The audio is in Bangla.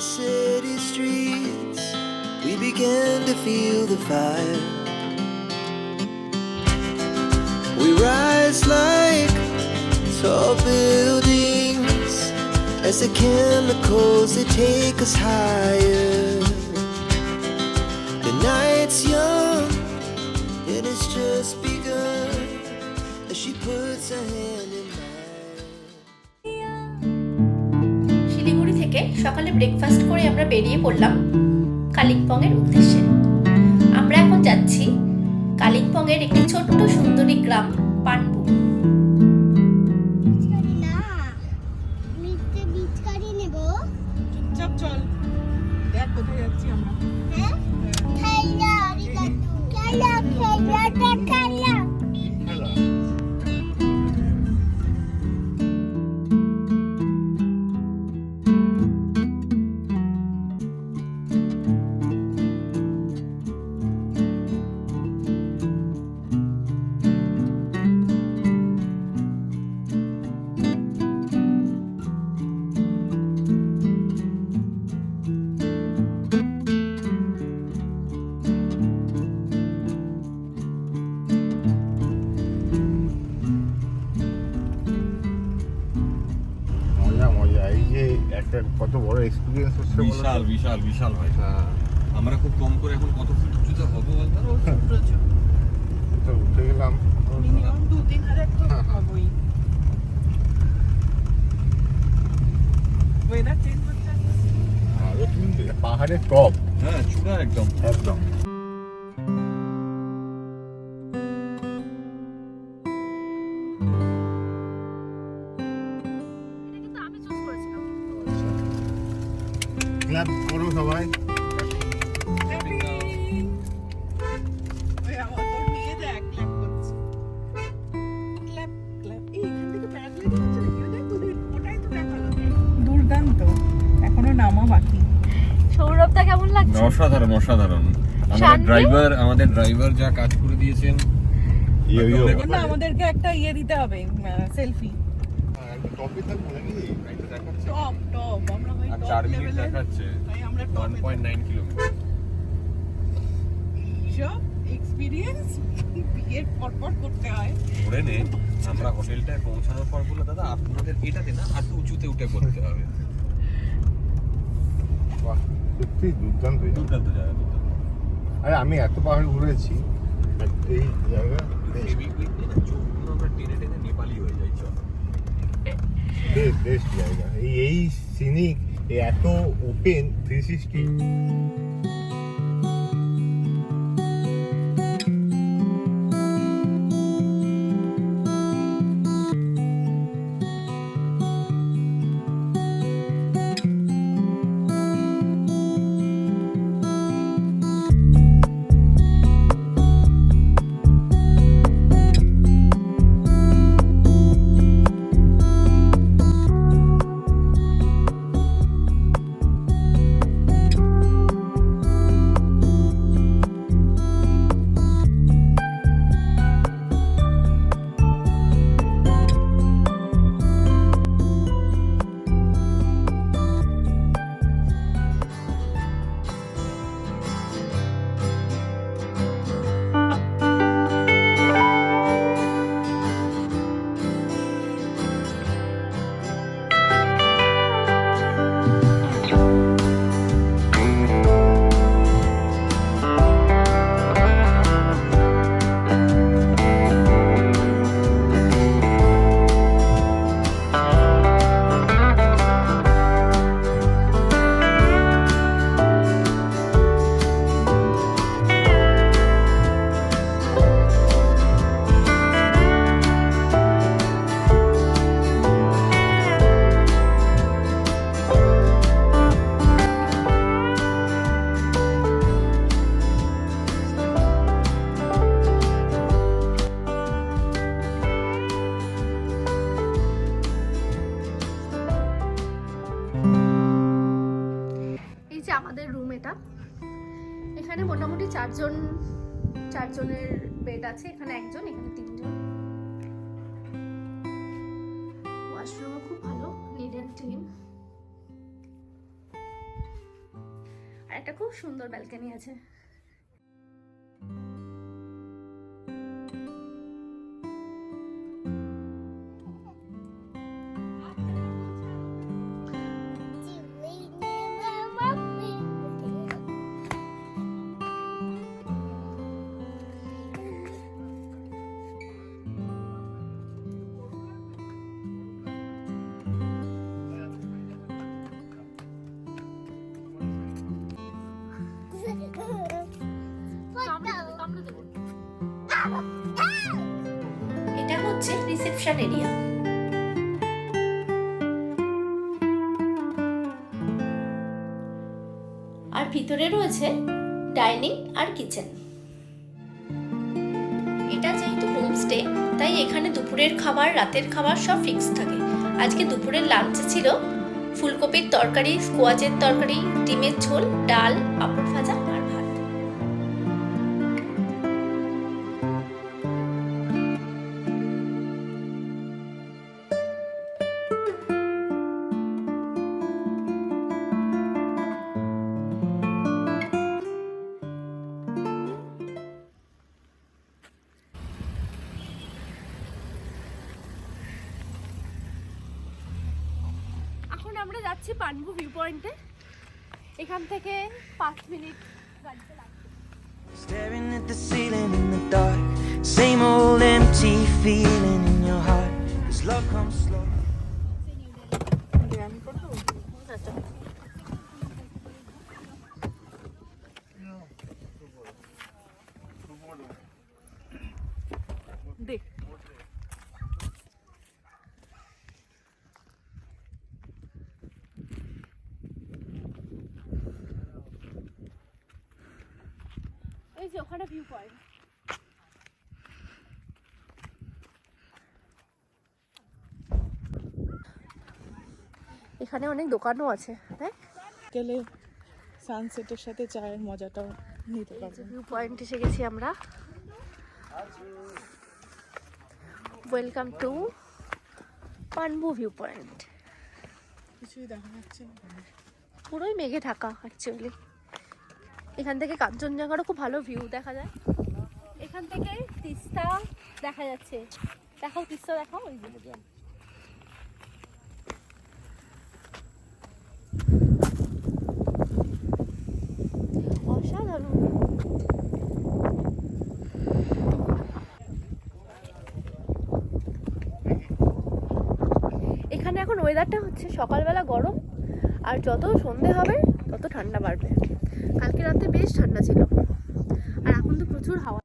city streets, we began to feel the fire. We rise like tall buildings as the chemicals they take us higher. The night's young and it's just begun as she puts her hand in mine. Siliguri থেকে সকালে ব্রেকফাস্ট করে আমরা বেরিয়ে পড়লাম কালিম্পং এর উদ্দেশ্যে। আমরা এখন যাচ্ছি কালিম্পং এর একটি ছোট্ট সুন্দরী গ্রাম পানবু। চল দেখ কোথায় যাচ্ছি আমরা। কত বড় এক্সপেরিয়েন্স হচ্ছে, বিশাল বিশাল বিশাল ভাই। আমরা খুব কম করে এখন কত ফুট উঁচুতে হবো বলতো? তো উঠে গেলাম মিনিমাম 2-3 হাজার তো হবেই। ওয়েদার চেঞ্জ হচ্ছে আরো কিন্তু পাহাড়ের টপ, হ্যাঁ চূড়া একদম একদম। ক্লাব করো সবাই। দুর্দান্ত, এখনো নামা বাকি। সৌরভটা কেমন লাগছে? অসাধারণ অসাধারণ। আমাদের ড্রাইভার যা কাজ করে দিয়েছেন, আমাদেরকে একটা দিতে হবে, সেলফি। টপে থাকবো নাকি? টপ টপ আমরা ভাই আর টপ 4 মিনিট লেভেলে দেখাচ্ছে, তাই আমরা 1.9 কিলোমিটার। সব এক্সপেরিয়েন্স বিয়ের পরপর করতে হয়। ধরে নে আমরা হোটেলটায় পৌঁছানোর পর বলে, দাদা আপনাদের এটাতে না আর একটু উঁচুতে উঠে করতে হবে। বাহ, সত্যি দুর্দান্ত দুর্দান্ত জায়গা, দুর্দান্ত। আরে আমি এত পাহাড় ঘুরেছি, এই জায়গা ফেভিকুইক দিয়ে না চোখগুলো আমরা টেনে টেনে নেপালি হয়ে যাই। চল বেস্ট জায়গা এই সিনিক, এত ওপেন 360। আমাদের রুম এটা। এখানে মোটামুটি চারজনের বেড আছে। এখানে একজন, এখানে 3জন। ওয়াশরুমও খুব ভালো, নিট অ্যান্ড ক্লিন। একটা খুব সুন্দর ব্যালকনি আছে। এটা হচ্ছে রিসেপশন এরিয়া। আর ভিতরে রয়েছে ডাইনিং আর কিচেন। এটা যেহেতু হোমস্টে তাই এখানে দুপুরের খাবার রাতের খাবার সব ফিক্স থাকে। আজকে দুপুরের লাঞ্চে ছিল ফুলকপির তরকারি, স্কোয়াচের তরকারি, ডিমের ঝোল, ডাল, পাঁপড় ভাজা আর ভাত। এখন আমরা যাচ্ছি পানবু ভিউ পয়েন্টে। এখান থেকে 5 মিনিট গাড়িতে লাগবে। Staring at the ceiling in the dark, same old empty feeling in your heart. This love comes slow. দেখ এই যে ওখানে ভিউ পয়েন্ট। এখানে অনেক দোকানও আছে, তাই গেলে সানসেটের সাথে চায়ের মজাটাও নিতে পারবো। ভিউ পয়েন্ট এসে গেছি আমরা। Welcome to পানবু view point. কিছুই দেখা যাচ্ছে না। পুরোই মেঘে ঢাকা অ্যাকচুয়ালি। এখান থেকে কাঞ্চনজঙ্ঘারও খুব ভালো ভিউ দেখা যায়। এখান থেকে তিস্তা দেখা যাচ্ছে। দেখাও তিস্তা, দেখাও। ওই যে অসাধারণ। এখানে এখন ওয়েদারটা হচ্ছে সকালবেলা গরম, আর যত সন্ধে হবে তত ঠান্ডা বাড়বে। কালকে রাতে বেশ ঠান্ডা ছিল, আর এখন তো প্রচুর হাওয়া।